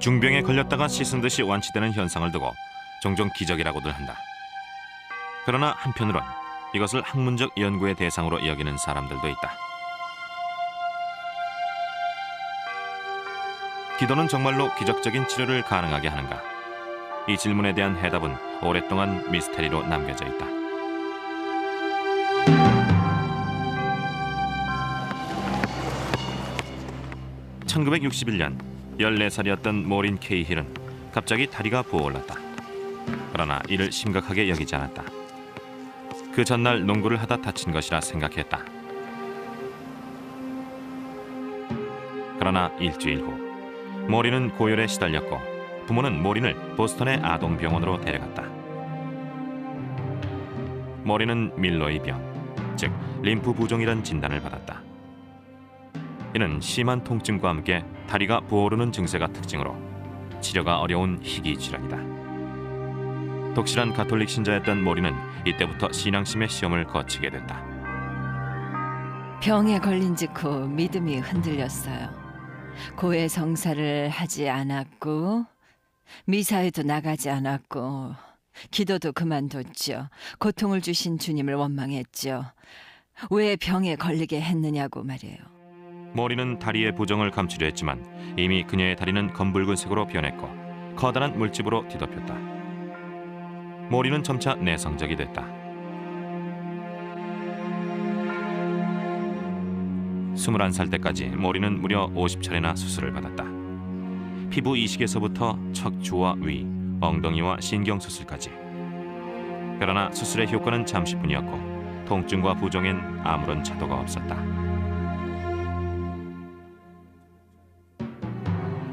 중병에 걸렸다가 씻은 듯이 완치되는 현상을 두고 종종 기적이라고들 한다. 그러나 한편으론 이것을 학문적 연구의 대상으로 여기는 사람들도 있다. 기도는 정말로 기적적인 치료를 가능하게 하는가? 이 질문에 대한 해답은 오랫동안 미스테리로 남겨져 있다. (1961년) 14살이었던 모린 케이힐은 갑자기 다리가 부어올랐다. 그러나 이를 심각하게 여기지 않았다. 그 전날 농구를 하다 다친 것이라 생각했다. 그러나 일주일 후 모린은 고열에 시달렸고 부모는 모린을 보스턴의 아동병원으로 데려갔다. 모린은 밀로의 병, 즉 림프 부종이란 진단을 받았다. 이는 심한 통증과 함께 다리가 부어오르는 증세가 특징으로 치료가 어려운 희귀 질환이다. 독실한 가톨릭 신자였던 모린은 이때부터 신앙심의 시험을 거치게 됐다. 병에 걸린 직후 믿음이 흔들렸어요. 고해 성사를 하지 않았고 미사에도 나가지 않았고 기도도 그만뒀죠. 고통을 주신 주님을 원망했죠. 왜 병에 걸리게 했느냐고 말이에요. 모린은 다리의 부종을 감추려 했지만 이미 그녀의 다리는 검붉은색으로 변했고 커다란 물집으로 뒤덮였다. 모린은 점차 내성적이 됐다. 21살 때까지 모린은 무려 50차례나 수술을 받았다. 피부 이식에서부터 척추와 위, 엉덩이와 신경수술까지. 그러나 수술의 효과는 잠시뿐이었고 통증과 부종엔 아무런 차도가 없었다.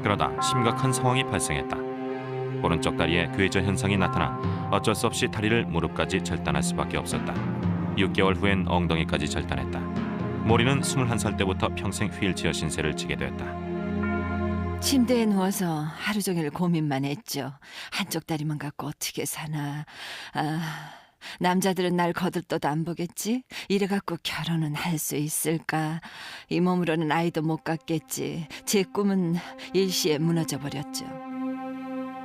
그러다 심각한 상황이 발생했다. 오른쪽 다리에 괴저 현상이 나타나 어쩔 수 없이 다리를 무릎까지 절단할 수밖에 없었다. 6개월 후엔 엉덩이까지 절단했다. 모린은 21살 때부터 평생 휠체어 신세를 지게 되었다. 침대에 누워서 하루 종일 고민만 했죠. 한쪽 다리만 갖고 어떻게 사나. 남자들은 날 거들떠도 안 보겠지? 이래갖고 결혼은 할 수 있을까? 이 몸으로는 아이도 못 갖겠지. 제 꿈은 일시에 무너져 버렸죠.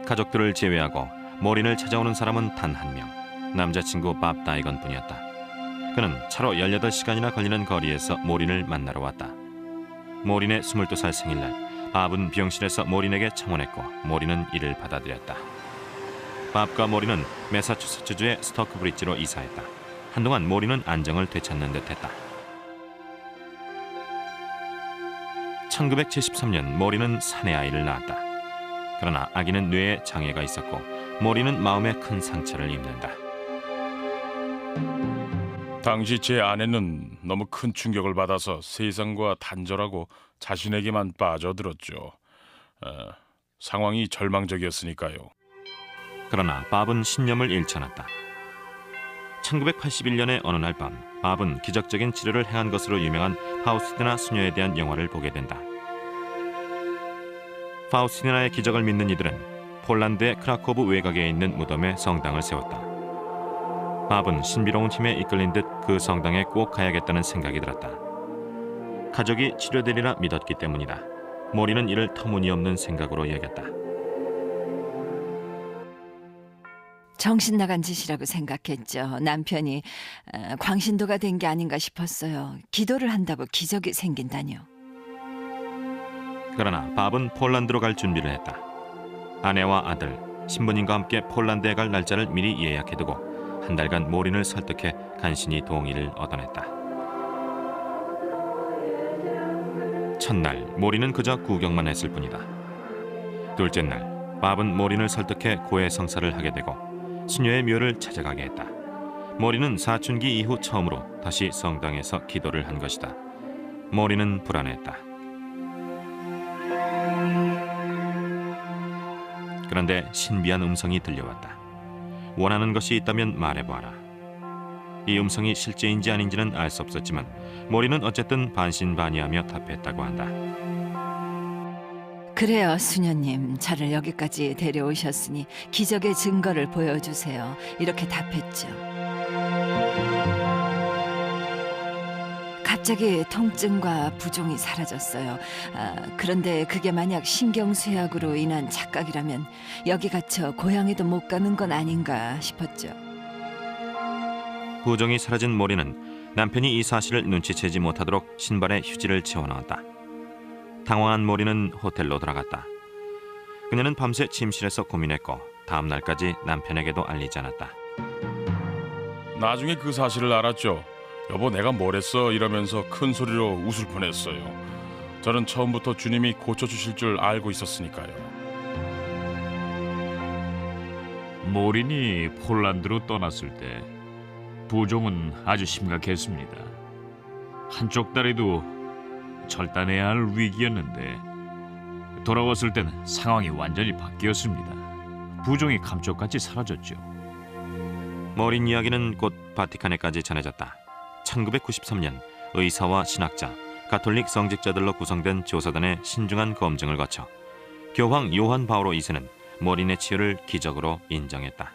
가족들을 제외하고 모린을 찾아오는 사람은 단 한 명, 남자친구 밥 다이건 뿐이었다. 그는 차로 18시간이나 걸리는 거리에서 모린을 만나러 왔다. 모린의 22살 생일날 밥은 병실에서 모린에게 청혼했고 모린은 이를 받아들였다. 밥과 모린은 매사추세츠주의 스토크 브릿지로 이사했다. 한동안 모린은 안정을 되찾는 듯했다. 1973년 모린은 사내 아이를 낳았다. 그러나 아기는 뇌에 장애가 있었고 모린은 마음에 큰 상처를 입는다. 당시 제 아내는 너무 큰 충격을 받아서 세상과 단절하고 자신에게만 빠져들었죠. 상황이 절망적이었으니까요. 그러나 밥은 신념을 잃지 않았다. 1981년의 어느 날 밤, 밥은 기적적인 치료를 행한 것으로 유명한 파우스티나 수녀에 대한 영화를 보게 된다. 파우스티나의 기적을 믿는 이들은 폴란드의 크라코브 외곽에 있는 무덤에 성당을 세웠다. 밥은 신비로운 힘에 이끌린 듯 그 성당에 꼭 가야겠다는 생각이 들었다. 가족이 치료되리라 믿었기 때문이다. 모리는 이를 터무니없는 생각으로 여겼다. 정신 나간 짓이라고 생각했죠. 남편이 광신도가 된 게 아닌가 싶었어요. 기도를 한다고 기적이 생긴다뇨. 그러나 밥은 폴란드로 갈 준비를 했다. 아내와 아들, 신부님과 함께 폴란드에 갈 날짜를 미리 예약해두고 한 달간 모린을 설득해 간신히 동의를 얻어냈다. 첫날 모린은 그저 구경만 했을 뿐이다. 둘째 날 밥은 모린을 설득해 고해 성사를 하게 되고 수녀의 묘를 찾아가게 했다. 모린은 사춘기 이후 처음으로 다시 성당에서 기도를 한 것이다. 모린은 불안했다. 그런데 신비한 음성이 들려왔다. 원하는 것이 있다면 말해보아라. 이 음성이 실제인지 아닌지는 알 수 없었지만 모린은 어쨌든 반신반의하며 답했다고 한다. 그래요, 수녀님. 저를 여기까지 데려오셨으니 기적의 증거를 보여주세요. 이렇게 답했죠. 갑자기 통증과 부종이 사라졌어요. 그런데 그게 만약 신경쇠약으로 인한 착각이라면 여기 갇혀 고향에도 못 가는 건 아닌가 싶었죠. 부종이 사라진 모리는 남편이 이 사실을 눈치채지 못하도록 신발에 휴지를 채워넣었다. 당황한 모리는 호텔로 돌아갔다. 그녀는 밤새 침실에서 고민했고 다음 날까지 남편에게도 알리지 않았다. 나중에 그 사실을 알았죠. 여보, 내가 뭘 했어? 이러면서 큰 소리로 웃을 뻔했어요. 저는 처음부터 주님이 고쳐주실 줄 알고 있었으니까요. 모린이 폴란드로 떠났을 때 부종은 아주 심각했습니다. 한쪽 다리도 절단해야 할 위기였는데 돌아왔을 때는 상황이 완전히 바뀌었습니다. 부종이 감쪽같이 사라졌죠. 모린 이야기는 곧 바티칸에까지 전해졌다. 1993년 의사와 신학자, 가톨릭 성직자들로 구성된 조사단의 신중한 검증을 거쳐 교황 요한 바오로 2세는 모린의 치유를 기적으로 인정했다.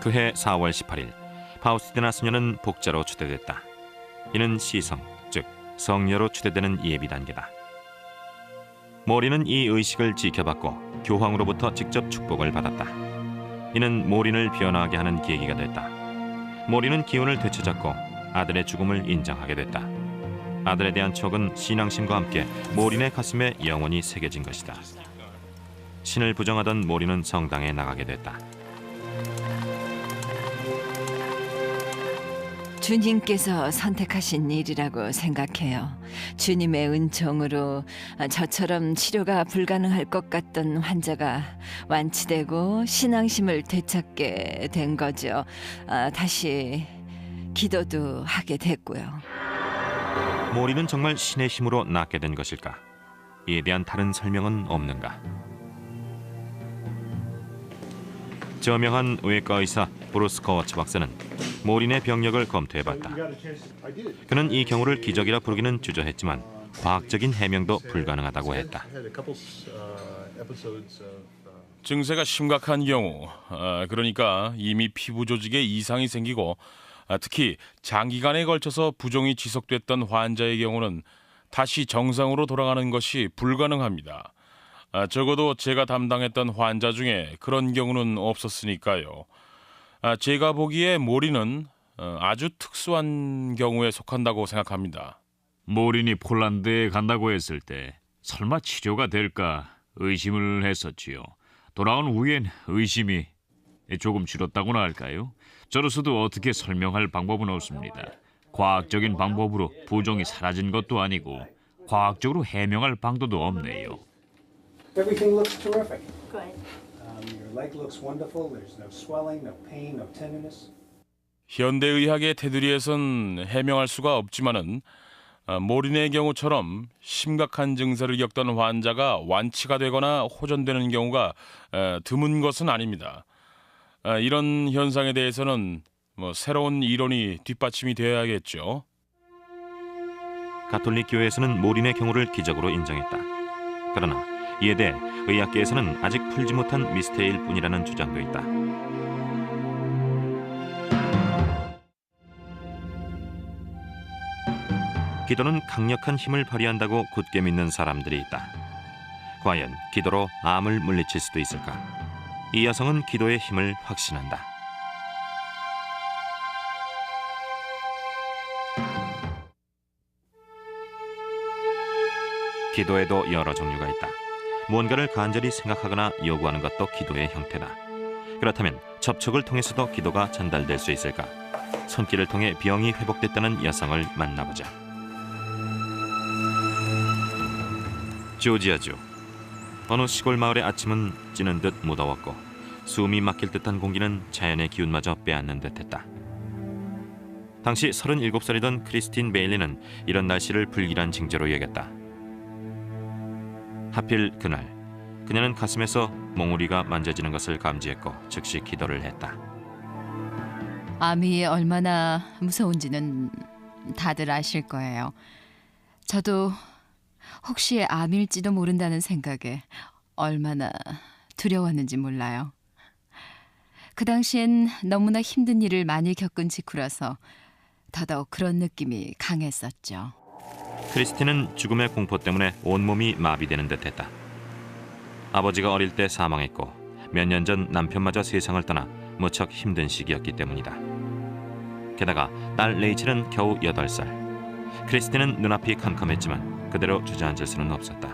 그해 4월 18일 파우스티나 수녀는 복자로 추대됐다. 이는 시성, 즉 성녀로 추대되는 예비 단계다. 모린은 이 의식을 지켜받고 교황으로부터 직접 축복을 받았다. 이는 모린을 변화하게 하는 계기가 됐다. 모린은 기운을 되찾았고 아들의 죽음을 인정하게 됐다. 아들에 대한 촉은 신앙심과 함께 모린의 가슴에 영원히 새겨진 것이다. 신을 부정하던 모린은 성당에 나가게 됐다. 주님께서 선택하신 일이라고 생각해요. 주님의 은총으로 저처럼 치료가 불가능할 것 같던 환자가 완치되고 신앙심을 되찾게 된 거죠. 다시 기도도 하게 됐고요. 모린은 정말 신의 힘으로 낫게 된 것일까? 이에 대한 다른 설명은 없는가? 저명한 외과 의사 브루스 거워츠 박사는 모린의 병력을 검토해봤다. 그는 이 경우를 기적이라 부르기는 주저했지만 과학적인 해명도 불가능하다고 했다. 증세가 심각한 경우, 그러니까 이미 피부 조직에 이상이 생기고 특히 장기간에 걸쳐서 부종이 지속됐던 환자의 경우는 다시 정상으로 돌아가는 것이 불가능합니다. 적어도 제가 담당했던 환자 중에 그런 경우는 없었으니까요. 제가 보기에 모린은 아주 특수한 경우에 속한다고 생각합니다. 모린이 폴란드에 간다고 했을 때 설마 치료가 될까 의심을 했었지요. 돌아온 후엔 의심이 조금 줄었다고나 할까요? 저로서도 어떻게 설명할 방법은 없습니다. 과학적인 방법으로 부종이 사라진 것도 아니고 과학적으로 해명할 방도도 없네요. Everything looks terrific. Good. Your leg looks wonderful. There's no swelling, no pain, no tenderness. 현대의학의 테두리에선 해명할 수가 없지만은 모린의 경우처럼 심각한 증세를 겪던 환자가 완치가 되거나 호전되는 경우가 드문 것은 아닙니다. 이런 현상에 대해서는 새로운 이론이 뒷받침이 되어야겠죠. 가톨릭 교회에서는 모린의 경우를 기적으로 인정했다. 그러나 이에 대해 의학계에서는 아직 풀지 못한 미스테리일 뿐이라는 주장도 있다. 기도는 강력한 힘을 발휘한다고 굳게 믿는 사람들이 있다. 과연 기도로 암을 물리칠 수도 있을까? 이 여성은 기도의 힘을 확신한다. 기도에도 여러 종류가 있다. 무언가를 간절히 생각하거나 요구하는 것도 기도의 형태다. 그렇다면 접촉을 통해서도 기도가 전달될 수 있을까? 손길을 통해 병이 회복됐다는 여성을 만나보자. 조지아주. 어느 시골 마을의 아침은 찌는 듯 무더웠고 숨이 막힐 듯한 공기는 자연의 기운마저 빼앗는 듯했다. 당시 37살이던 크리스틴 베일리는 이런 날씨를 불길한 징조로 여겼다. 하필 그날 그녀는 가슴에서 몽우리가 만져지는 것을 감지했고 즉시 기도를 했다. 암이 얼마나 무서운지는 다들 아실 거예요. 저도 혹시 암일지도 모른다는 생각에 얼마나 두려웠는지 몰라요. 그 당시엔 너무나 힘든 일을 많이 겪은 직후라서 더더욱 그런 느낌이 강했었죠. 크리스틴은 죽음의 공포 때문에 온몸이 마비되는 듯했다. 아버지가 어릴 때 사망했고 몇 년 전 남편마저 세상을 떠나 무척 힘든 시기였기 때문이다. 게다가 딸 레이첼은 겨우 8살. 크리스틴은 눈앞이 캄캄했지만 그대로 주저앉을 수는 없었다.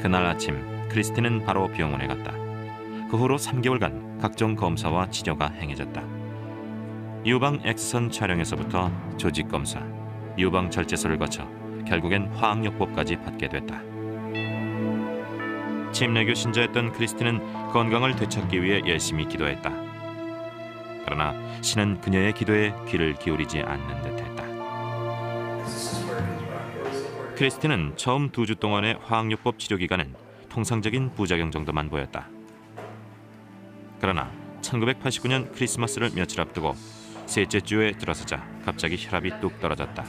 그날 아침 크리스틴은 바로 병원에 갔다. 그 후로 3개월간 각종 검사와 치료가 행해졌다. 유방 X선 촬영에서부터 조직 검사, 유방 절제소를 거쳐 결국엔 화학요법까지 받게 됐다. 침례교 신자였던 크리스틴은 건강을 되찾기 위해 열심히 기도했다. 그러나 신은 그녀의 기도에 귀를 기울이지 않는 듯했다. 크리스틴은 처음 2주 동안의 화학요법 치료 기간은 통상적인 부작용 정도만 보였다. 그러나 1989년 크리스마스를 며칠 앞두고 셋째 주에 들어서자 갑자기 혈압이 뚝 떨어졌다.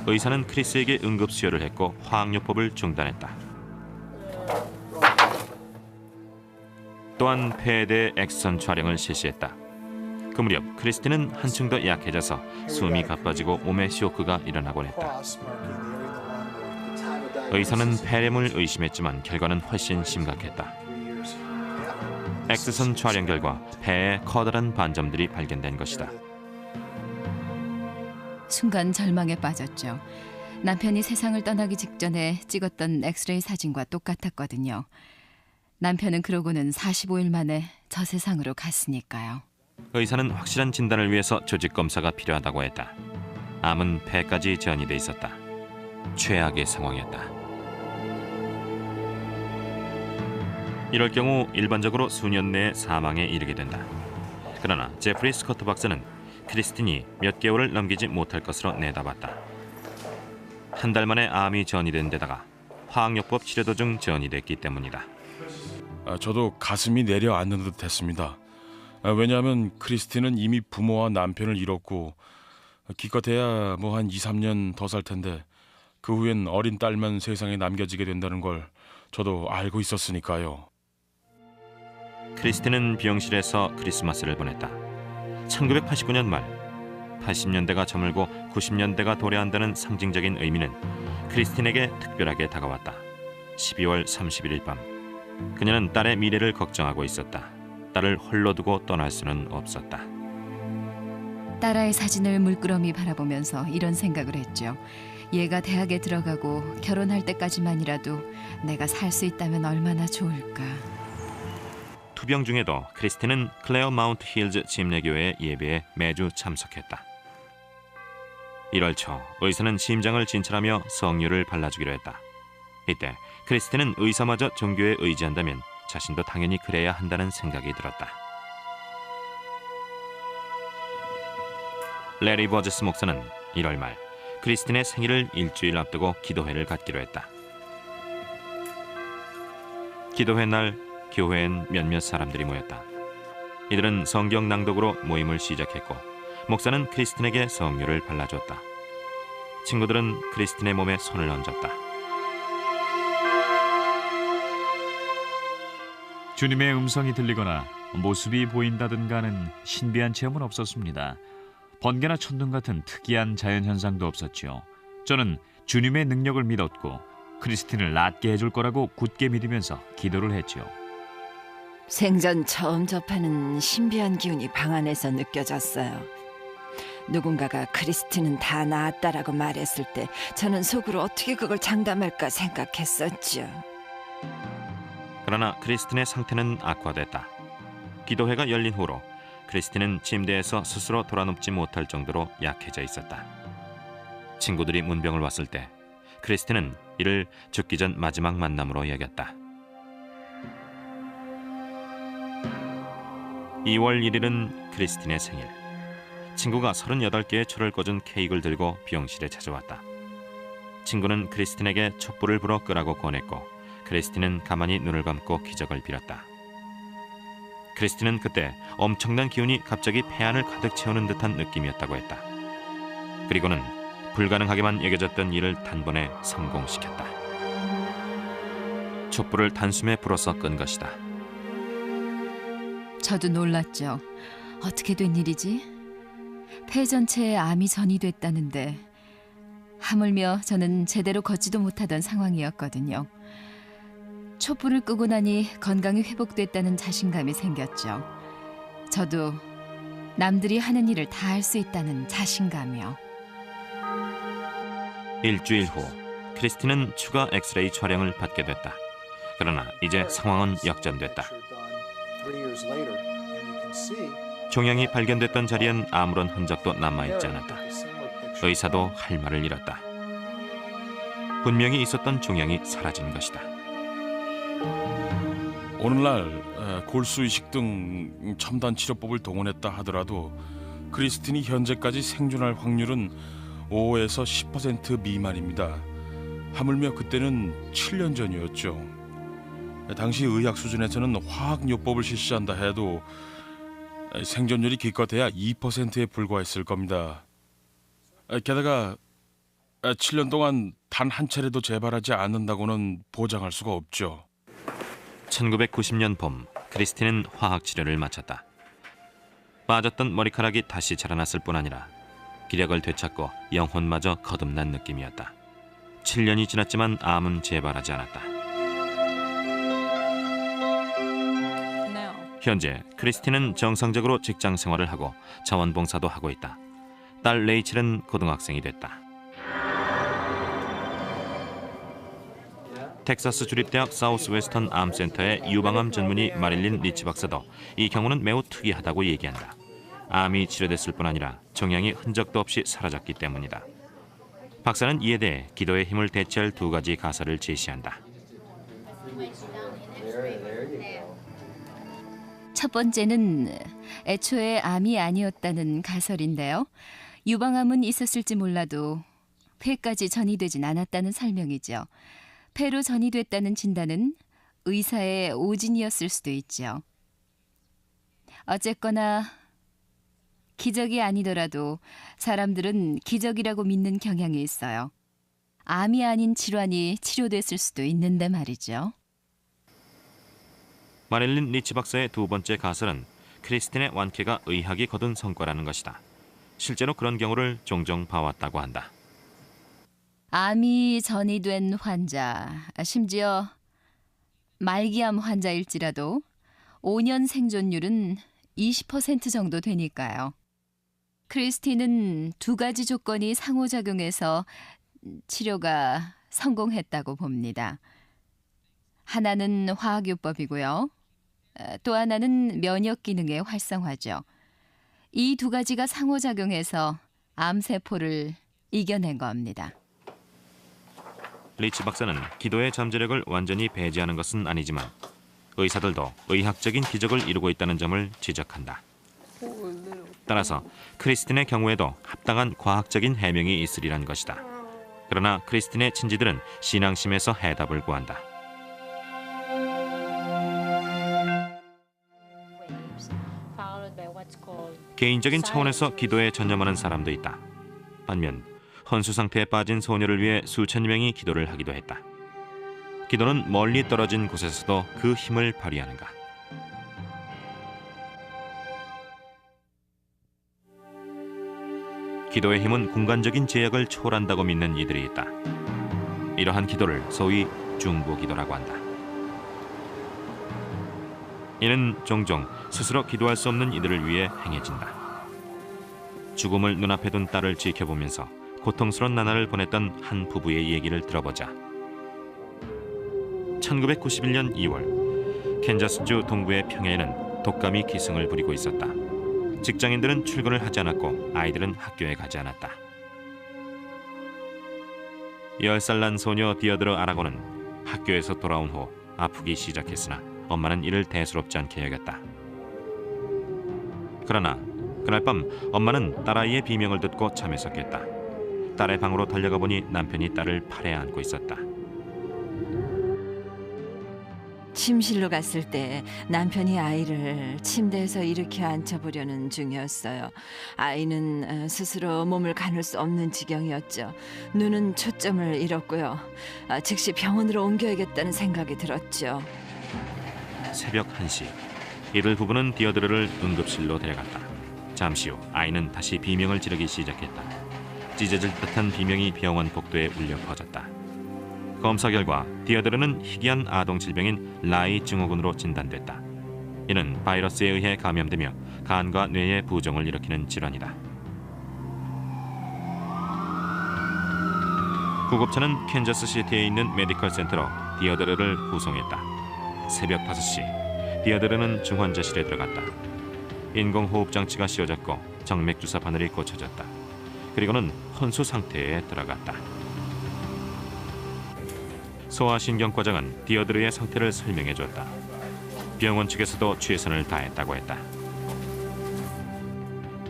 의사는 크리스에게 응급 수혈을 했고 화학요법을 중단했다. 또한 폐에 대해 X선 촬영을 실시했다. 그 무렵 크리스틴은 한층 더 약해져서 숨이 가빠지고 몸에 쇼크가 일어나곤 했다. 의사는 폐렴을 의심했지만 결과는 훨씬 심각했다. X선 촬영 결과 폐에 커다란 반점들이 발견된 것이다. 순간 절망에 빠졌죠. 남편이 세상을 떠나기 직전에 찍었던 엑스레이 사진과 똑같았거든요. 남편은 그러고는 45일 만에 저 세상으로 갔으니까요. 의사는 확실한 진단을 위해서 조직 검사가 필요하다고 했다. 암은 폐까지 전이돼 있었다. 최악의 상황이었다. 이럴 경우 일반적으로 수년 내에 사망에 이르게 된다. 그러나 제프리 스커트 박사는 크리스틴이 몇 개월을 넘기지 못할 것으로 내다봤다. 한 달 만에 암이 전이된 데다가 화학요법 치료 도중 전이됐기 때문이다. 저도 가슴이 내려앉는 듯했습니다. 왜냐하면 크리스틴은 이미 부모와 남편을 잃었고 기껏해야 뭐 한 2, 3년 더 살 텐데 그 후엔 어린 딸만 세상에 남겨지게 된다는 걸 저도 알고 있었으니까요. 크리스틴은 비용실에서 크리스마스를 보냈다. 1989년 말 80년대가 저물고 90년대가 도래한다는 상징적인 의미는 크리스틴에게 특별하게 다가왔다. 12월 31일 밤 그녀는 딸의 미래를 걱정하고 있었다. 딸을 홀로 두고 떠날 수는 없었다. 딸아이 사진을 물끄러미 바라보면서 이런 생각을 했죠. 얘가 대학에 들어가고 결혼할 때까지만이라도 내가 살 수 있다면 얼마나 좋을까. 투병 중에도 크리스틴은 클레어 마운트 힐즈 침례교회 예배에 매주 참석했다. 1월 초 의사는 심장을 진찰하며 성유를 발라주기로 했다. 이때 크리스틴은 의사마저 종교에 의지한다면 자신도 당연히 그래야 한다는 생각이 들었다. 레리 버즈스 목사는 1월 말 크리스틴의 생일을 일주일 앞두고 기도회를 갖기로 했다. 기도회 날 교회엔 몇몇 사람들이 모였다. 이들은 성경 낭독으로 모임을 시작했고 목사는 크리스틴에게 성유를 발라줬다. 친구들은 크리스틴의 몸에 손을 얹었다. 주님의 음성이 들리거나 모습이 보인다든가는 신비한 체험은 없었습니다. 번개나 천둥 같은 특이한 자연현상도 없었죠. 저는 주님의 능력을 믿었고 크리스틴을 낫게 해줄 거라고 굳게 믿으면서 기도를 했죠. 생전 처음 접하는 신비한 기운이 방 안에서 느껴졌어요. 누군가가 크리스틴은 다 나았다라고 말했을 때 저는 속으로 어떻게 그걸 장담할까 생각했었죠. 그러나 크리스틴의 상태는 악화됐다. 기도회가 열린 후로 크리스틴은 침대에서 스스로 돌아눕지 못할 정도로 약해져 있었다. 친구들이 문병을 왔을 때 크리스틴은 이를 죽기 전 마지막 만남으로 여겼다. 2월 1일은 크리스틴의 생일. 친구가 38개의 초를 꽂은 케이크를 들고 병실에 찾아왔다. 친구는 크리스틴에게 촛불을 불어 끄라고 권했고 크리스틴은 가만히 눈을 감고 기적을 빌었다. 크리스틴은 그때 엄청난 기운이 갑자기 폐 안을 가득 채우는 듯한 느낌이었다고 했다. 그리고는 불가능하게만 여겨졌던 일을 단번에 성공시켰다. 촛불을 단숨에 불어서 끈 것이다. 저도 놀랐죠. 어떻게 된 일이지? 폐 전체에 암이 전이됐다는데 하물며 저는 제대로 걷지도 못하던 상황이었거든요. 촛불을 끄고 나니 건강이 회복됐다는 자신감이 생겼죠. 저도 남들이 하는 일을 다 할 수 있다는 자신감이요. 일주일 후 크리스틴은 추가 엑스레이 촬영을 받게 됐다. 그러나 이제 상황은 역전됐다. 종양이 발견됐던 자리엔 아무런 흔적도 남아있지 않았다. 의사도 할 말을 잃었다. 분명히 있었던 종양이 사라진 것이다. 오늘날 골수 이식 등 첨단 치료법을 동원했다 하더라도 크리스틴이 현재까지 생존할 확률은 5에서 10% 미만입니다. 하물며 그때는 7년 전이었죠. 당시 의학 수준에서는 화학요법을 실시한다 해도 생존율이 기껏해야 2%에 불과했을 겁니다. 게다가 7년 동안 단 한 차례도 재발하지 않는다고는 보장할 수가 없죠. 1990년 봄 크리스틴은 화학 치료를 마쳤다. 빠졌던 머리카락이 다시 자라났을 뿐 아니라 기력을 되찾고 영혼마저 거듭난 느낌이었다. 7년이 지났지만 암은 재발하지 않았다. 현재 크리스틴은 정상적으로 직장 생활을 하고 자원봉사도 하고 있다. 딸 레이첼은 고등학생이 됐다. 텍사스 주립대학 사우스웨스턴 암센터의 유방암 전문의 마릴린 리치 박사도 이 경우는 매우 특이하다고 얘기한다. 암이 치료됐을 뿐 아니라 종양이 흔적도 없이 사라졌기 때문이다. 박사는 이에 대해 기도의 힘을 대체할 두 가지 가설을 제시한다. 첫 번째는 애초에 암이 아니었다는 가설인데요. 유방암은 있었을지 몰라도 폐까지 전이되진 않았다는 설명이죠. 폐로 전이됐다는 진단은 의사의 오진이었을 수도 있죠. 어쨌거나 기적이 아니더라도 사람들은 기적이라고 믿는 경향이 있어요. 암이 아닌 질환이 치료됐을 수도 있는데 말이죠. 마릴린 리치 박사의 두 번째 가설은 크리스틴의 완쾌가 의학이 거둔 성과라는 것이다. 실제로 그런 경우를 종종 봐왔다고 한다. 암이 전이된 환자, 심지어 말기암 환자일지라도 5년 생존율은 20% 정도 되니까요. 크리스틴은 두 가지 조건이 상호작용해서 치료가 성공했다고 봅니다. 하나는 화학요법이고요. 또 하나는 면역 기능의 활성화죠. 이 두 가지가 상호작용해서 암세포를 이겨낸 겁니다. 리치 박사는 기도의 잠재력을 완전히 배제하는 것은 아니지만 의사들도 의학적인 기적을 이루고 있다는 점을 지적한다. 따라서 크리스틴의 경우에도 합당한 과학적인 해명이 있으리란 것이다. 그러나 크리스틴의 친지들은 신앙심에서 해답을 구한다. 개인적인 차원에서 기도에 전념하는 사람도 있다. 반면 헌수 상태에 빠진 소녀를 위해 수천 명이 기도를 하기도 했다. 기도는 멀리 떨어진 곳에서도 그 힘을 발휘하는가? 기도의 힘은 공간적인 제약을 초월한다고 믿는 이들이 있다. 이러한 기도를 소위 중보기도라고 한다. 이는 종종 스스로 기도할 수 없는 이들을 위해 행해진다. 죽음을 눈앞에 둔 딸을 지켜보면서 고통스러운 나날을 보냈던 한 부부의 얘기를 들어보자. 1991년 2월 캔자스주 동부의 평야에는 독감이 기승을 부리고 있었다. 직장인들은 출근을 하지 않았고 아이들은 학교에 가지 않았다. 10살 난 소녀 디어드러 아라곤은 학교에서 돌아온 후 아프기 시작했으나 엄마는 이를 대수롭지 않게 여겼다. 그러나 그날 밤 엄마는 딸아이의 비명을 듣고 잠에서 깼다. 딸의 방으로 달려가 보니 남편이 딸을 팔에 안고 있었다. 침실로 갔을 때 남편이 아이를 침대에서 일으켜 앉혀보려는 중이었어요. 아이는 스스로 몸을 가눌 수 없는 지경이었죠. 눈은 초점을 잃었고요. 즉시 병원으로 옮겨야겠다는 생각이 들었죠. 새벽 1시 이들 부부는 디어드르를 응급실로 데려갔다. 잠시 후 아이는 다시 비명을 지르기 시작했다. 찢어질 듯한 비명이 병원 복도에 울려 퍼졌다. 검사 결과 디어드르는 희귀한 아동 질병인 라이 증후군으로 진단됐다. 이는 바이러스에 의해 감염되며 간과 뇌에 부종을 일으키는 질환이다. 구급차는 캔자스시티에 있는 메디컬 센터로 디어드르를 후송했다. 새벽 5시 디어드르는 중환자실에 들어갔다. 인공호흡 장치가 씌워졌고 정맥주사 바늘이 꽂혀졌다. 그리고는 혼수 상태에 들어갔다. 소아신경과장은 디어드르의 상태를 설명해 줬다. 병원 측에서도 최선을 다했다고 했다.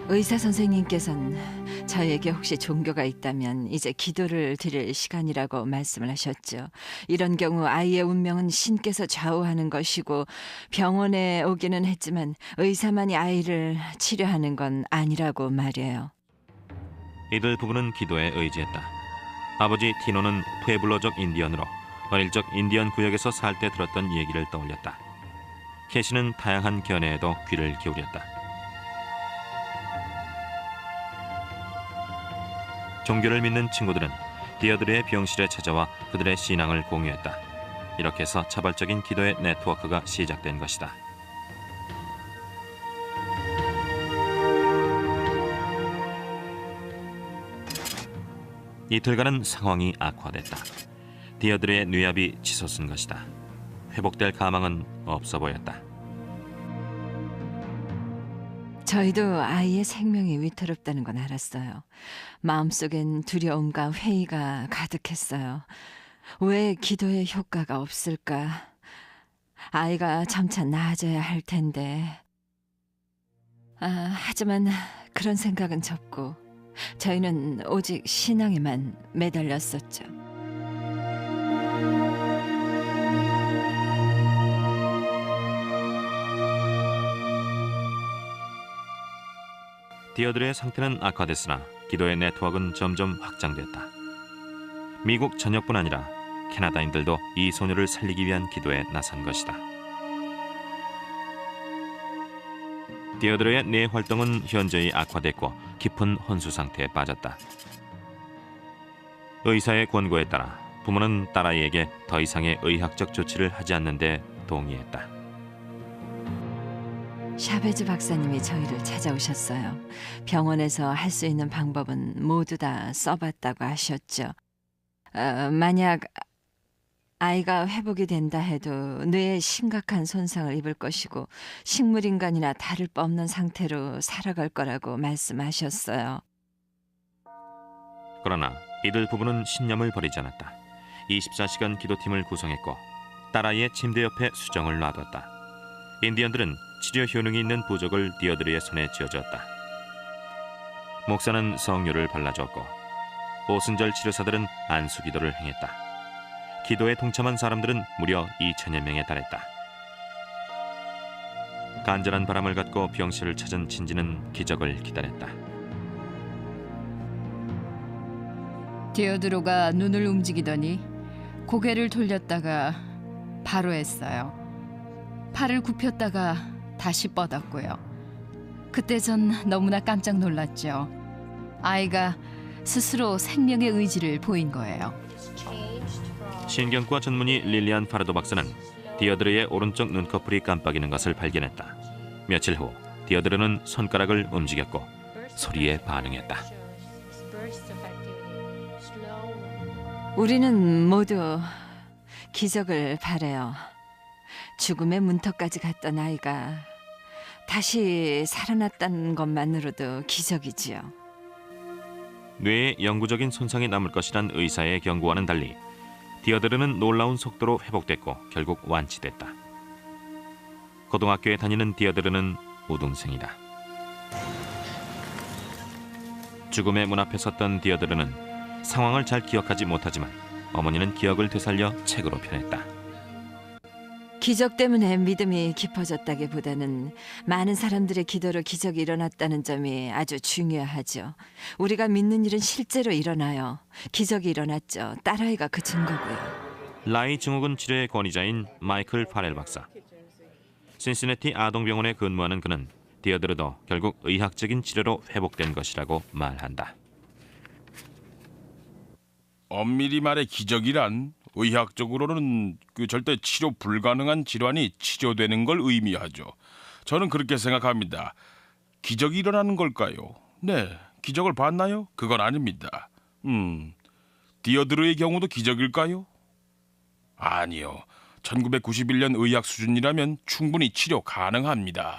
의사 선생님께서는 저에게 혹시 종교가 있다면 이제 기도를 드릴 시간이라고 말씀을 하셨죠. 이런 경우 아이의 운명은 신께서 좌우하는 것이고 병원에 오기는 했지만 의사만이 아이를 치료하는 건 아니라고 말이에요. 이들 부부는 기도에 의지했다. 아버지 티노는 푸에블로족 인디언으로 어릴 적 인디언 구역에서 살 때 들었던 얘기를 떠올렸다. 캐시는 다양한 견해에도 귀를 기울였다. 종교를 믿는 친구들은 디어드르의 병실에 찾아와 그들의 신앙을 공유했다. 이렇게 해서 자발적인 기도의 네트워크가 시작된 것이다. 이틀간은 상황이 악화됐다. 디어드르의 뇌압이 치솟은 것이다. 회복될 가망은 없어 보였다. 저희도 아이의 생명이 위태롭다는 건 알았어요. 마음속엔 두려움과 회의가 가득했어요. 왜 기도의 효과가 없을까? 아이가 점차 나아져야 할 텐데. 하지만 그런 생각은 접고 저희는 오직 신앙에만 매달렸었죠. 디어드르의 상태는 악화됐으나 기도의 네트워크는 점점 확장됐다. 미국 전역뿐 아니라 캐나다인들도 이 소녀를 살리기 위한 기도에 나선 것이다. 디어드르의 뇌 활동은 현저히 악화됐고 깊은 혼수 상태에 빠졌다. 의사의 권고에 따라 부모는 딸아이에게 더 이상의 의학적 조치를 하지 않는 데 동의했다. 샤베즈 박사님이 저희를 찾아오셨어요. 병원에서 할 수 있는 방법은 모두 다 써봤다고 하셨죠. 만약 아이가 회복이 된다 해도 뇌에 심각한 손상을 입을 것이고 식물인간이나 다를 바 없는 상태로 살아갈 거라고 말씀하셨어요. 그러나 이들 부부는 신념을 버리지 않았다. 24시간 기도팀을 구성했고 딸아이의 침대 옆에 수정을 놔뒀다. 인디언들은 치료 효능이 있는 부적을 디어드르의 손에 쥐어줬다. 목사는 성유를 발라줬고 오순절 치료사들은 안수기도를 행했다. 기도에 동참한 사람들은 무려 2천여 명에 달했다. 간절한 바람을 갖고 병실을 찾은 친지는 기적을 기다렸다. 디오드로가 눈을 움직이더니 고개를 돌렸다가 바로 했어요. 팔을 굽혔다가 다시 뻗었고요. 그때 전 너무나 깜짝 놀랐죠. 아이가 스스로 생명의 의지를 보인 거예요. 신경과 전문의 릴리안 파르도 박사는 디어드르의 오른쪽 눈꺼풀이 깜빡이는 것을 발견했다. 며칠 후 디어드르는 손가락을 움직였고 소리에 반응했다. 우리는 모두 기적을 바래요. 죽음의 문턱까지 갔던 아이가 다시 살아났다는 것만으로도 기적이지요. 뇌에 영구적인 손상이 남을 것이란 의사의 경고와는 달리 디어드르는 놀라운 속도로 회복됐고 결국 완치됐다. 고등학교에 다니는 디어드르는 우등생이다. 죽음의 문 앞에 섰던 디어드르는 상황을 잘 기억하지 못하지만 어머니는 기억을 되살려 책으로 펴냈다. 기적 때문에 믿음이 깊어졌다기보다는 많은 사람들의 기도로 기적이 일어났다는 점이 아주 중요하죠. 우리가 믿는 일은 실제로 일어나요. 기적이 일어났죠. 딸아이가 그 증거고요. 라이 증후군 치료의 권위자인 마이클 파렐 박사. 신시내티 아동병원에 근무하는 그는 디어드르도 결국 의학적인 치료로 회복된 것이라고 말한다. 엄밀히 말해 기적이란 의학적으로는 절대 치료 불가능한 질환이 치료되는 걸 의미하죠. 저는 그렇게 생각합니다. 기적이 일어나는 걸까요? 네, 기적을 봤나요? 그건 아닙니다. 디어드르의 경우도 기적일까요? 아니요. 1991년 의학 수준이라면 충분히 치료 가능합니다.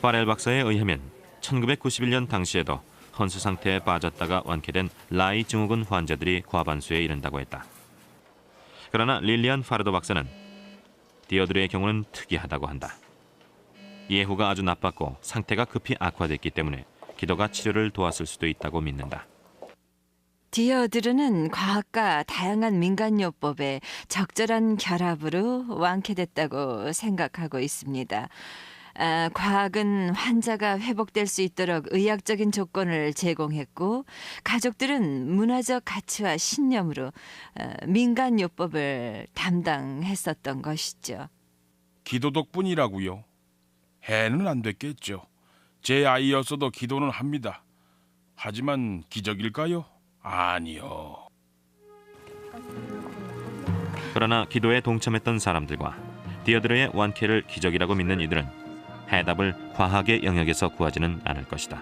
파렐 박사에 의하면 1991년 당시에도 헌수 상태에 빠졌다가 완쾌된 라이 증후군 환자들이 과반수에 이른다고 했다. 그러나 릴리안 파르도 박사는 디어드르의 경우는 특이하다고 한다. 예후가 아주 나빴고 상태가 급히 악화됐기 때문에 기도가 치료를 도왔을 수도 있다고 믿는다. 디어드르는 과학과 다양한 민간요법의 적절한 결합으로 완쾌됐다고 생각하고 있습니다. 과학은 환자가 회복될 수 있도록 의학적인 조건을 제공했고 가족들은 문화적 가치와 신념으로 민간요법을 담당했었던 것이죠. 기도 덕분이라고요? 해는 안 됐겠죠. 제 아이였어도 기도는 합니다. 하지만 기적일까요? 아니요. 그러나 기도에 동참했던 사람들과 디어드르의 완쾌를 기적이라고 믿는 이들은 해답을 과학의 영역에서 구하지는 않을 것이다.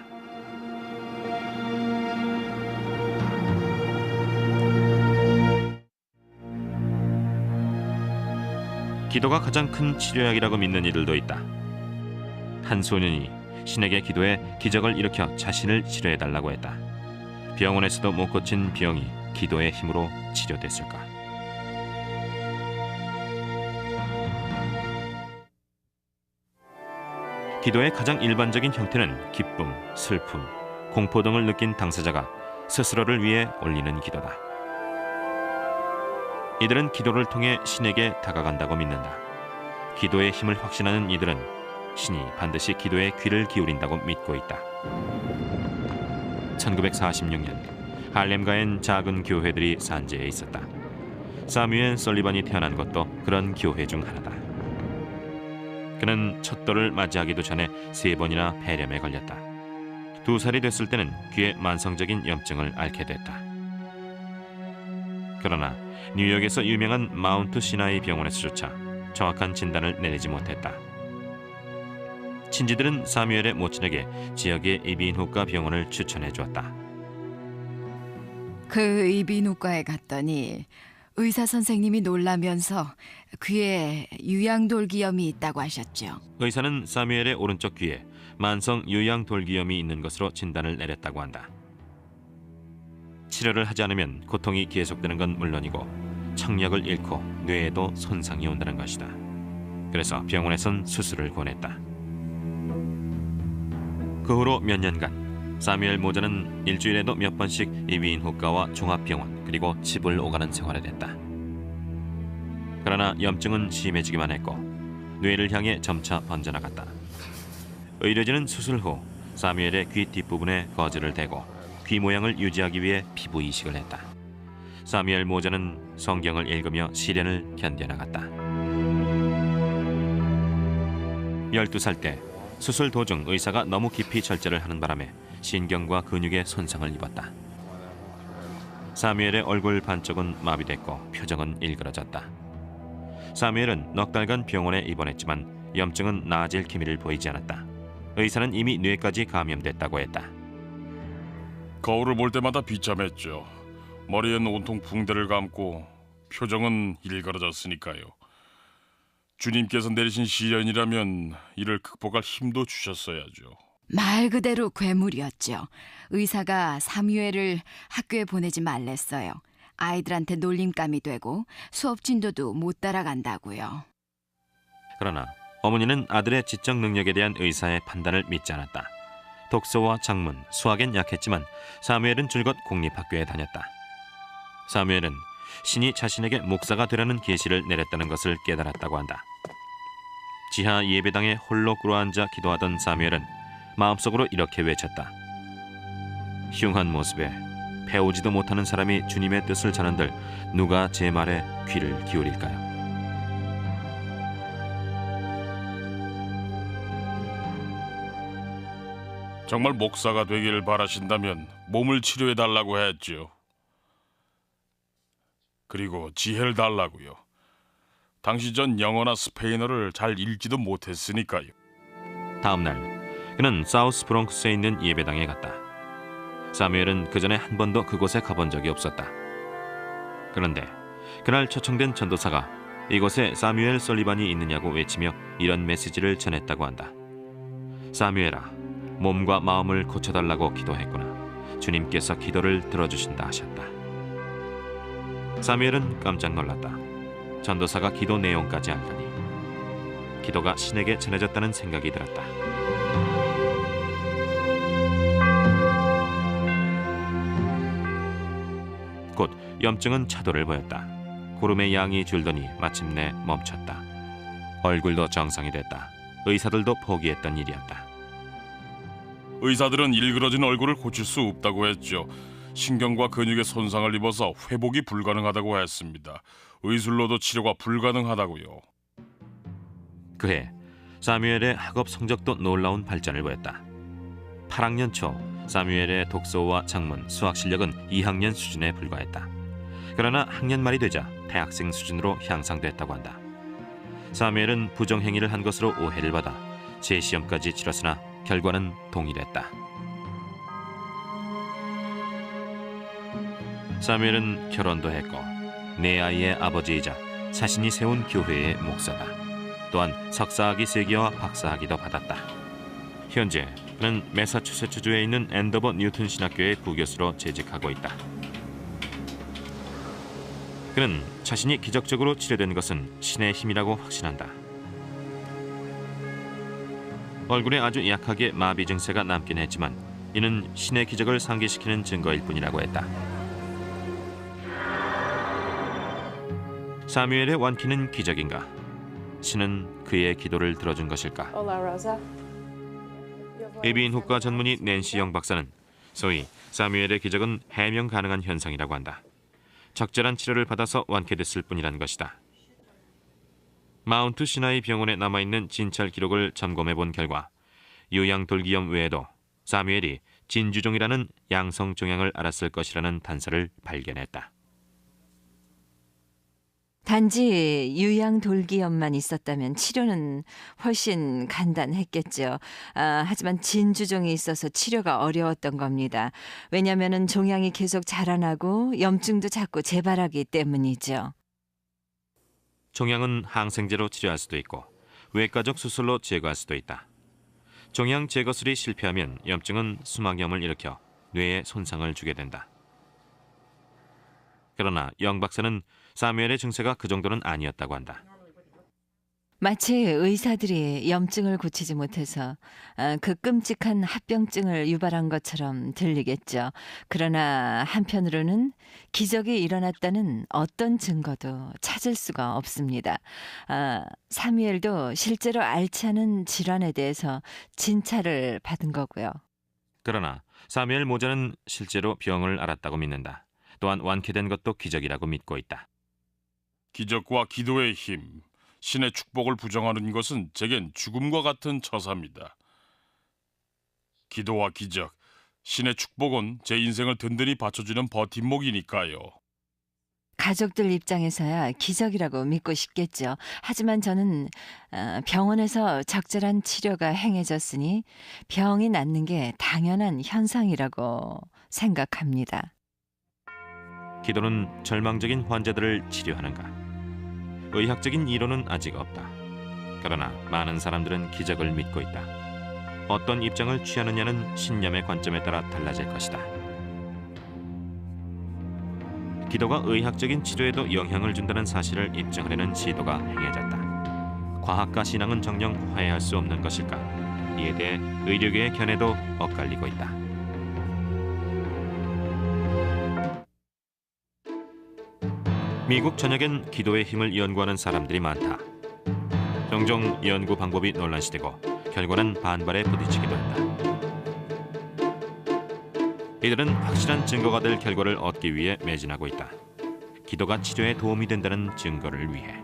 기도가 가장 큰 치료약이라고 믿는 이들도 있다. 한 소년이 신에게 기도해 기적을 일으켜 자신을 치료해달라고 했다. 병원에서도 못 고친 병이 기도의 힘으로 치료됐을까? 기도의 가장 일반적인 형태는 기쁨, 슬픔, 공포 등을 느낀 당사자가 스스로를 위해 올리는 기도다. 이들은 기도를 통해 신에게 다가간다고 믿는다. 기도의 힘을 확신하는 이들은 신이 반드시 기도에 귀를 기울인다고 믿고 있다. 1946년 할렘가엔 작은 교회들이 산재해 있었다. 사뮤엘 설리반이 태어난 것도 그런 교회 중 하나다. 그는 첫돌을 맞이하기도 전에 3번이나 폐렴에 걸렸다. 2살이 됐을 때는 귀에 만성적인 염증을 앓게 됐다. 그러나 뉴욕에서 유명한 마운트 시나이 병원에서조차 정확한 진단을 내리지 못했다. 친지들은 사뮤엘의 모친에게 지역의 이비인후과 병원을 추천해 주었다. 그 이비인후과에 갔더니 의사 선생님이 놀라면서 귀에 유양돌기염이 있다고 하셨죠. 의사는 사뮤엘의 오른쪽 귀에 만성 유양돌기염이 있는 것으로 진단을 내렸다고 한다. 치료를 하지 않으면 고통이 계속되는 건 물론이고 청력을 잃고 뇌에도 손상이 온다는 것이다. 그래서 병원에선 수술을 권했다. 그 후로 몇 년간 사뮤엘 모자는 일주일에도 몇 번씩 이비인후과와 종합병원 그리고 집을 오가는 생활을 했다. 그러나 염증은 심해지기만 했고 뇌를 향해 점차 번져나갔다. 의료진은 수술 후 사뮤엘의 귀 뒷부분에 거즈를 대고 귀 모양을 유지하기 위해 피부 이식을 했다. 사뮤엘 모자는 성경을 읽으며 시련을 견뎌나갔다. 12살 때 수술 도중 의사가 너무 깊이 절제를 하는 바람에 신경과 근육에 손상을 입었다. 사뮤엘의 얼굴 반쪽은 마비됐고 표정은 일그러졌다. 사뮤엘은 넉 달간 병원에 입원했지만 염증은 나아질 기미를 보이지 않았다. 의사는 이미 뇌까지 감염됐다고 했다. 거울을 볼 때마다 비참했죠. 머리엔 온통 붕대를 감고 표정은 일그러졌으니까요. 주님께서 내리신 시련이라면 이를 극복할 힘도 주셨어야죠. 말 그대로 괴물이었죠. 의사가 사뮤엘을 학교에 보내지 말랬어요. 아이들한테 놀림감이 되고 수업 진도도 못 따라간다고요. 그러나 어머니는 아들의 지적 능력에 대한 의사의 판단을 믿지 않았다. 독서와 작문, 수학엔 약했지만 사무엘은 줄곧 공립학교에 다녔다. 사무엘은 신이 자신에게 목사가 되라는 계시를 내렸다는 것을 깨달았다고 한다. 지하 예배당에 홀로 꿇어앉아 기도하던 사무엘은 마음속으로 이렇게 외쳤다. 흉한 모습에 배우지도 못하는 사람이 주님의 뜻을 전한들 누가 제 말에 귀를 기울일까요? 정말 목사가 되길 바라신다면 몸을 치료해 달라고 했죠. 그리고 지혜를 달라고요. 당시 전 영어나 스페인어를 잘 읽지도 못했으니까요. 다음 날 그는 사우스 브롱크스에 있는 예배당에 갔다. 사무엘은 그전에 한 번도 그곳에 가본 적이 없었다. 그런데 그날 초청된 전도사가 이곳에 사무엘 설리반이 있느냐고 외치며 이런 메시지를 전했다고 한다. 사무엘아, 몸과 마음을 고쳐달라고 기도했구나. 주님께서 기도를 들어주신다 하셨다. 사무엘은 깜짝 놀랐다. 전도사가 기도 내용까지 알다니. 기도가 신에게 전해졌다는 생각이 들었다. 곧 염증은 차도를 보였다. 구름의 양이 줄더니 마침내 멈췄다. 얼굴도 정상이 됐다. 의사들도 포기했던 일이었다. 의사들은 일그러진 얼굴을 고칠 수 없다고 했죠. 신경과 근육에 손상을 입어서 회복이 불가능하다고 했습니다. 의술로도 치료가 불가능하다고요. 그해 사무엘의 학업 성적도 놀라운 발전을 보였다. 8학년 초 사무엘의 독서와 작문, 수학 실력은 2학년 수준에 불과했다. 그러나 학년 말이 되자 대학생 수준으로 향상됐다고 한다. 사무엘은 부정행위를 한 것으로 오해를 받아 재시험까지 치렀으나 결과는 동일했다. 사무엘은 결혼도 했고 네 아이의 아버지이자 자신이 세운 교회의 목사다. 또한 석사학위 3개와 박사학위도 받았다. 현재 그는 매사추세츠주에 있는 앤더버 뉴튼 신학교의 부교수로 재직하고 있다. 그는 자신이 기적적으로 치료된 것은 신의 힘이라고 확신한다. 얼굴에 아주 약하게 마비 증세가 남긴 했지만 이는 신의 기적을 상기시키는 증거일 뿐이라고 했다. 사무엘의 완키는 기적인가? 신은 그의 기도를 들어준 것일까? 에비인후과 전문의 낸시 영 박사는 소위 사무엘의 기적은 해명 가능한 현상이라고 한다. 적절한 치료를 받아서 완쾌됐을 뿐이라는 것이다. 마운트 시나이 병원에 남아있는 진찰 기록을 점검해본 결과 유양돌기염 외에도 사무엘이 진주종이라는 양성 종양을 앓았을 것이라는 단서를 발견했다. 단지 유양돌기염만 있었다면 치료는 훨씬 간단했겠죠. 하지만 진주종이 있어서 치료가 어려웠던 겁니다. 왜냐하면 종양이 계속 자라나고 염증도 자꾸 재발하기 때문이죠. 종양은 항생제로 치료할 수도 있고 외과적 수술로 제거할 수도 있다. 종양 제거술이 실패하면 염증은 수막염을 일으켜 뇌에 손상을 주게 된다. 그러나 영 박사는 사무엘의 증세가 그 정도는 아니었다고 한다. 마치 의사들이 염증을 고치지 못해서 그 끔찍한 합병증을 유발한 것처럼 들리겠죠. 그러나 한편으로는 기적이 일어났다는 어떤 증거도 찾을 수가 없습니다. 사무엘도 실제로 앓지 않은 질환에 대해서 진찰을 받은 거고요. 그러나 사무엘 모자는 실제로 병을 앓았다고 믿는다. 또한 완쾌된 것도 기적이라고 믿고 있다. 기적과 기도의 힘, 신의 축복을 부정하는 것은 제겐 죽음과 같은 처사입니다. 기도와 기적, 신의 축복은 제 인생을 든든히 받쳐주는 버팀목이니까요. 가족들 입장에서야 기적이라고 믿고 싶겠죠. 하지만 저는 병원에서 적절한 치료가 행해졌으니 병이 낫는 게 당연한 현상이라고 생각합니다. 기도는 절망적인 환자들을 치료하는가? 의학적인 이론은 아직 없다. 그러나 많은 사람들은 기적을 믿고 있다. 어떤 입장을 취하느냐는 신념의 관점에 따라 달라질 것이다. 기도가 의학적인 치료에도 영향을 준다는 사실을 입증하려는 시도가 행해졌다. 과학과 신앙은 정녕 화해할 수 없는 것일까? 이에 대해 의료계의 견해도 엇갈리고 있다. 미국 전역엔 기도의 힘을 연구하는 사람들이 많다. 종종 연구 방법이 논란시되고 결과는 반발에 부딪히기도 한다. 이들은 확실한 증거가 될 결과를 얻기 위해 매진하고 있다. 기도가 치료에 도움이 된다는 증거를 위해.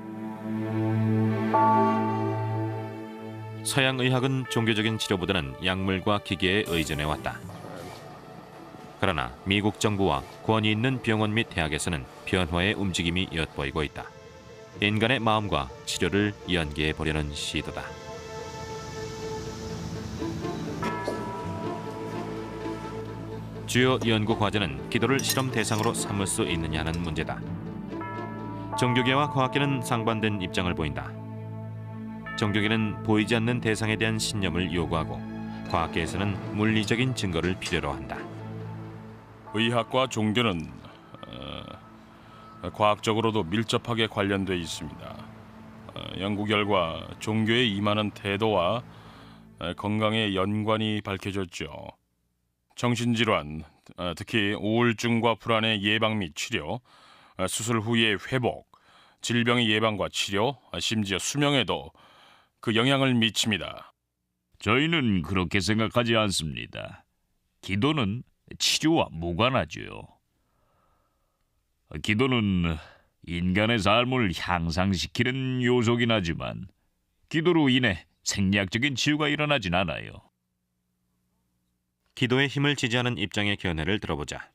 서양 의학은 종교적인 치료보다는 약물과 기계에 의존해 왔다. 그러나 미국 정부와 권위 있는 병원 및 대학에서는 변화의 움직임이 엿보이고 있다. 인간의 마음과 치료를 연계해 보려는 시도다. 주요 연구 과제는 기도를 실험 대상으로 삼을 수 있느냐는 문제다. 종교계와 과학계는 상반된 입장을 보인다. 종교계는 보이지 않는 대상에 대한 신념을 요구하고 과학계에서는 물리적인 증거를 필요로 한다. 의학과 종교는 과학적으로도 밀접하게 관련돼 있습니다. 연구 결과 종교에 임하는 태도와 건강의 연관이 밝혀졌죠. 정신질환, 특히 우울증과 불안의 예방 및 치료, 수술 후의 회복, 질병의 예방과 치료, 심지어 수명에도 그 영향을 미칩니다. 저희는 그렇게 생각하지 않습니다. 기도는 치료와 무관하죠. 기도는 인간의 삶을 향상시키는 요소긴 하지만 기도로 인해 생리학적인 치유가 일어나진 않아요. 기도의 힘을 지지하는 입장의 견해를 들어보자.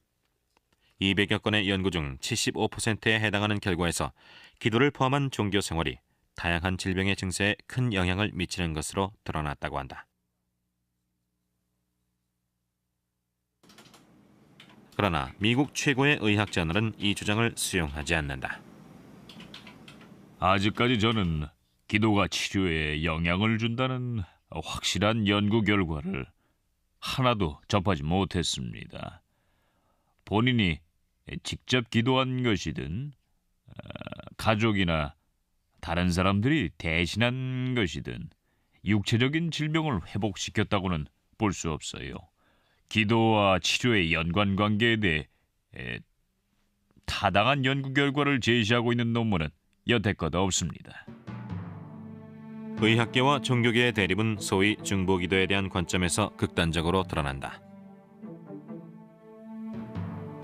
200여 건의 연구 중 75%에 해당하는 결과에서 기도를 포함한 종교 생활이 다양한 질병의 증세에 큰 영향을 미치는 것으로 드러났다고 한다. 그러나 미국 최고의 의학 저널은 이 주장을 수용하지 않는다. 아직까지 저는 기도가 치료에 영향을 준다는 확실한 연구 결과를 하나도 접하지 못했습니다. 본인이 직접 기도한 것이든 가족이나 다른 사람들이 대신한 것이든 육체적인 질병을 회복시켰다고는 볼 수 없어요. 기도와 치료의 연관관계에 대해 타당한 연구 결과를 제시하고 있는 논문은 여태껏 없습니다. 의학계와 종교계의 대립은 소위 중보기도에 대한 관점에서 극단적으로 드러난다.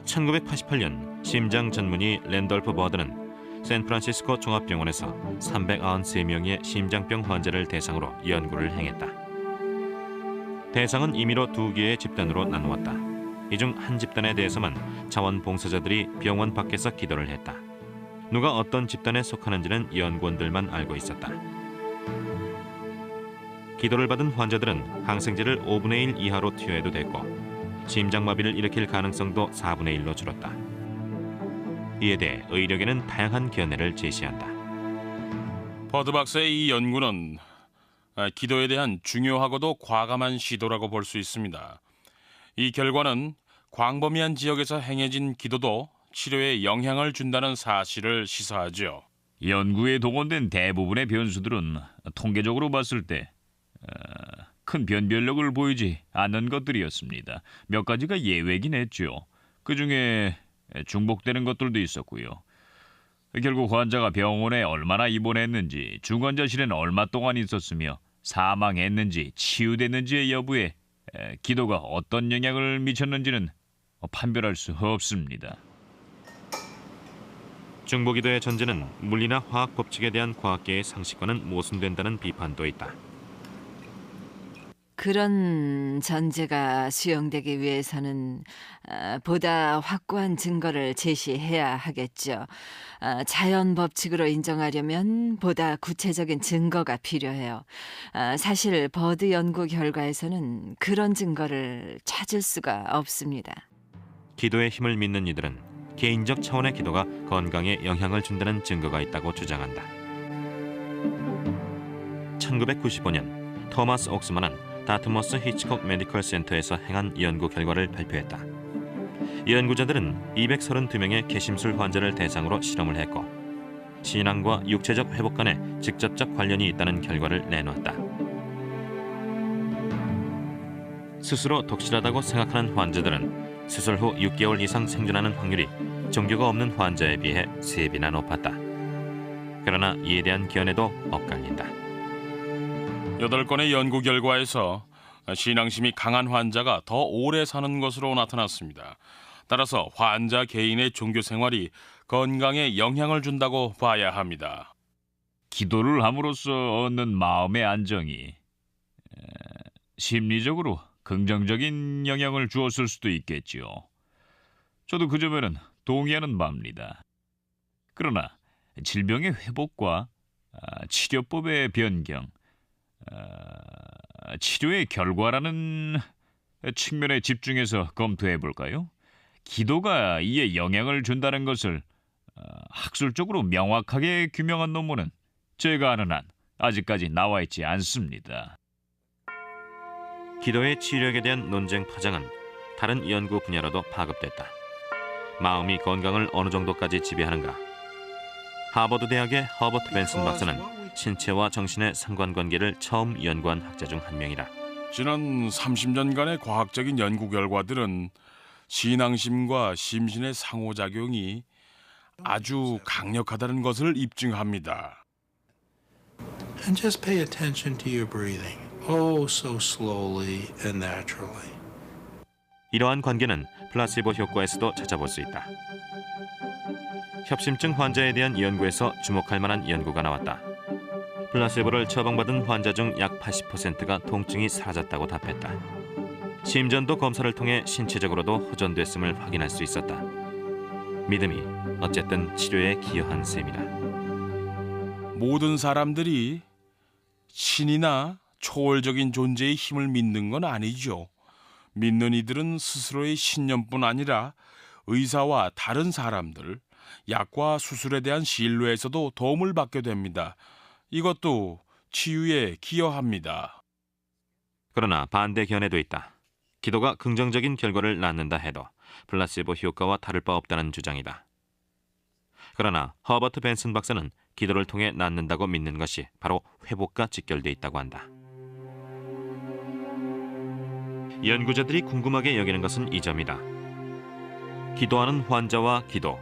1988년 심장 전문의 랜돌프 버드는 샌프란시스코 종합병원에서 393명의 심장병 환자를 대상으로 연구를 행했다. 대상은 임의로 2개의 집단으로 나누었다. 이 중 한 집단에 대해서만 자원봉사자들이 병원 밖에서 기도를 했다. 누가 어떤 집단에 속하는지는 연구원들만 알고 있었다. 기도를 받은 환자들은 항생제를 5분의 1 이하로 투여해도 됐고 심장마비를 일으킬 가능성도 4분의 1로 줄었다. 이에 대해 의료계는 다양한 견해를 제시한다. 버드 박사의 이 연구는 기도에 대한 중요하고도 과감한 시도라고 볼 수 있습니다. 이 결과는 광범위한 지역에서 행해진 기도도 치료에 영향을 준다는 사실을 시사하죠. 연구에 동원된 대부분의 변수들은 통계적으로 봤을 때 큰 변별력을 보이지 않는 것들이었습니다. 몇 가지가 예외긴 했죠. 그중에 중복되는 것들도 있었고요. 결국 환자가 병원에 얼마나 입원했는지, 중환자실엔 얼마 동안 있었으며 사망했는지, 치유됐는지의 여부에 기도가 어떤 영향을 미쳤는지는 판별할 수 없습니다. 중보기도의 전제는 물리나 화학 법칙에 대한 과학계의 상식과는 모순된다는 비판도 있다. 그런 전제가 수용되기 위해서는 보다 확고한 증거를 제시해야 하겠죠. 자연 법칙으로 인정하려면 보다 구체적인 증거가 필요해요. 사실 버드 연구 결과에서는 그런 증거를 찾을 수가 없습니다. 기도의 힘을 믿는 이들은 개인적 차원의 기도가 건강에 영향을 준다는 증거가 있다고 주장한다. 1995년 토마스 옥스만은 다트머스 히치콕 메디컬 센터에서 행한 연구 결과를 발표했다. 연구자들은 232명의 개심술 환자를 대상으로 실험을 했고 신앙과 육체적 회복 간에 직접적 관련이 있다는 결과를 내놓았다. 스스로 독실하다고 생각하는 환자들은 수술 후 6개월 이상 생존하는 확률이 종교가 없는 환자에 비해 3배나 높았다. 그러나 이에 대한 견해도 엇갈린다. 8건의 연구 결과에서 신앙심이 강한 환자가 더 오래 사는 것으로 나타났습니다. 따라서 환자 개인의 종교 생활이 건강에 영향을 준다고 봐야 합니다. 기도를 함으로써 얻는 마음의 안정이 심리적으로 긍정적인 영향을 주었을 수도 있겠지요. 저도 그 점에는 동의하는 바입니다. 그러나 질병의 회복과 치료법의 변경, 치료의 결과라는 측면에 집중해서 검토해 볼까요? 기도가 이에 영향을 준다는 것을 학술적으로 명확하게 규명한 논문은 제가 아는 한 아직까지 나와 있지 않습니다. 기도의 치유력에 대한 논쟁 파장은 다른 연구 분야로도 파급됐다. 마음이 건강을 어느 정도까지 지배하는가? 하버드 대학의 허버트 벤슨 박사는 신체와 정신의 상관관계를 처음 연구한 학자 중 한 명이다. 지난 30년간의 과학적인 연구 결과들은 신앙심과 심신의 상호작용이 아주 강력하다는 것을 입증합니다. And just pay attention to your breathing. Oh, so slowly and naturally. 이러한 관계는 플라시보 효과에서도 찾아볼 수 있다. 협심증 환자에 대한 연구에서 주목할 만한 연구가 나왔다. 플라시보를 처방받은 환자 중 약 80%가 통증이 사라졌다고 답했다. 심전도 검사를 통해 신체적으로도 호전됐음을 확인할 수 있었다. 믿음이 어쨌든 치료에 기여한 셈이다. 모든 사람들이 신이나 초월적인 존재의 힘을 믿는 건 아니죠. 믿는 이들은 스스로의 신념뿐 아니라 의사와 다른 사람들, 약과 수술에 대한 신뢰에서도 도움을 받게 됩니다. 이것도 치유에 기여합니다. 그러나 반대 견해도 있다. 기도가 긍정적인 결과를 낳는다 해도 플라시보 효과와 다를 바 없다는 주장이다. 그러나 허버트 벤슨 박사는 기도를 통해 낫는다고 믿는 것이 바로 회복과 직결돼 있다고 한다. 연구자들이 궁금하게 여기는 것은 이 점이다. 기도하는 환자와 기도,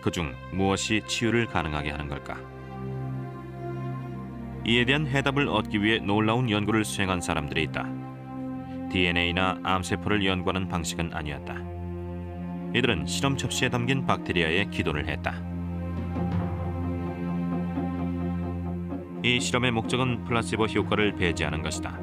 그중 무엇이 치유를 가능하게 하는 걸까? 이에 대한 해답을 얻기 위해 놀라운 연구를 수행한 사람들이 있다. DNA나 암세포를 연구하는 방식은 아니었다. 이들은 실험 접시에 담긴 박테리아에 기도를 했다. 이 실험의 목적은 플라시보 효과를 배제하는 것이다.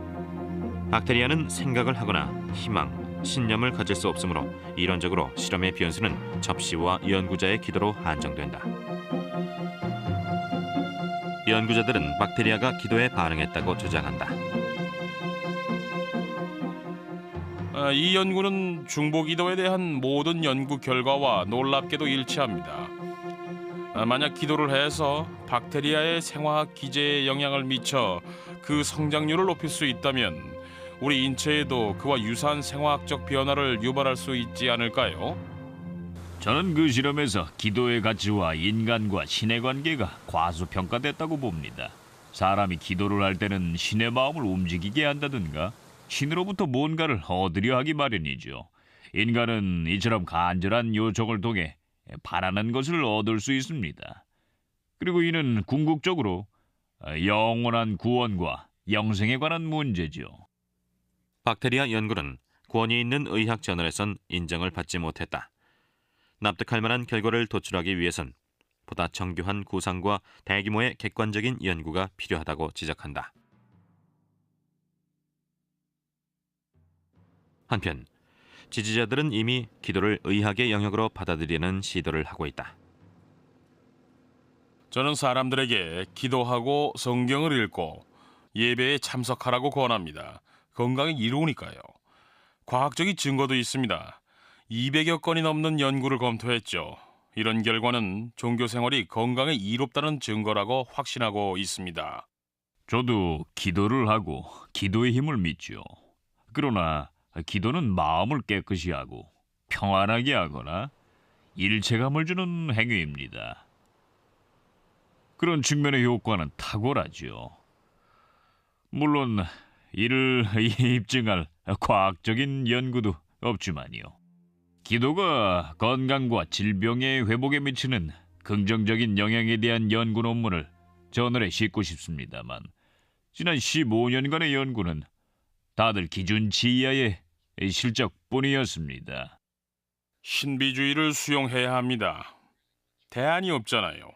박테리아는 생각을 하거나 희망, 신념을 가질 수 없으므로 이론적으로 실험의 변수는 접시와 연구자의 기도로 한정된다. 연구자들은 박테리아가 기도에 반응했다고 주장한다. 이 연구는 중보기도에 대한 모든 연구 결과와 놀랍게도 일치합니다. 만약 기도를 해서 박테리아의 생화학 기제에 영향을 미쳐 그 성장률을 높일 수 있다면 우리 인체에도 그와 유사한 생화학적 변화를 유발할 수 있지 않을까요? 저는 그 실험에서 기도의 가치와 인간과 신의 관계가 과소평가됐다고 봅니다. 사람이 기도를 할 때는 신의 마음을 움직이게 한다든가 신으로부터 뭔가를 얻으려 하기 마련이죠. 인간은 이처럼 간절한 요청을 통해 바라는 것을 얻을 수 있습니다. 그리고 이는 궁극적으로 영원한 구원과 영생에 관한 문제죠. 박테리아 연구는 권위 있는 의학 저널에선 인정을 받지 못했다. 납득할 만한 결과를 도출하기 위해선 보다 정교한 구상과 대규모의 객관적인 연구가 필요하다고 지적한다. 한편 지지자들은 이미 기도를 의학의 영역으로 받아들이는 시도를 하고 있다. 저는 사람들에게 기도하고 성경을 읽고 예배에 참석하라고 권합니다. 건강이 이로우니까요. 과학적인 증거도 있습니다. 200여 건이 넘는 연구를 검토했죠. 이런 결과는 종교 생활이 건강에 이롭다는 증거라고 확신하고 있습니다. 저도 기도를 하고 기도의 힘을 믿죠. 그러나 기도는 마음을 깨끗이 하고 평안하게 하거나 일체감을 주는 행위입니다. 그런 측면의 효과는 탁월하죠. 물론 이를 입증할 과학적인 연구도 없지만요. 기도가 건강과 질병의 회복에 미치는 긍정적인 영향에 대한 연구 논문을 저널에 싣고 싶습니다만 지난 15년간의 연구는 다들 기준치 이하의 실적뿐이었습니다. 신비주의를 수용해야 합니다. 대안이 없잖아요.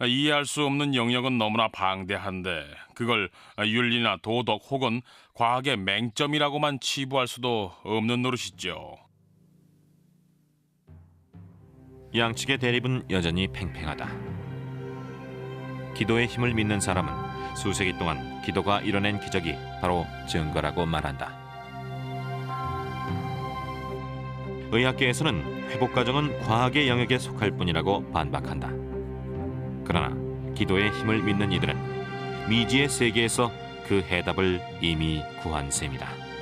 이해할 수 없는 영역은 너무나 방대한데 그걸 윤리나 도덕 혹은 과학의 맹점이라고만 치부할 수도 없는 노릇이죠. 양측의 대립은 여전히 팽팽하다. 기도의 힘을 믿는 사람은 수세기 동안 기도가 이뤄낸 기적이 바로 증거라고 말한다. 의학계에서는 회복 과정은 과학의 영역에 속할 뿐이라고 반박한다. 그러나 기도의 힘을 믿는 이들은 미지의 세계에서 그 해답을 이미 구한 셈이다.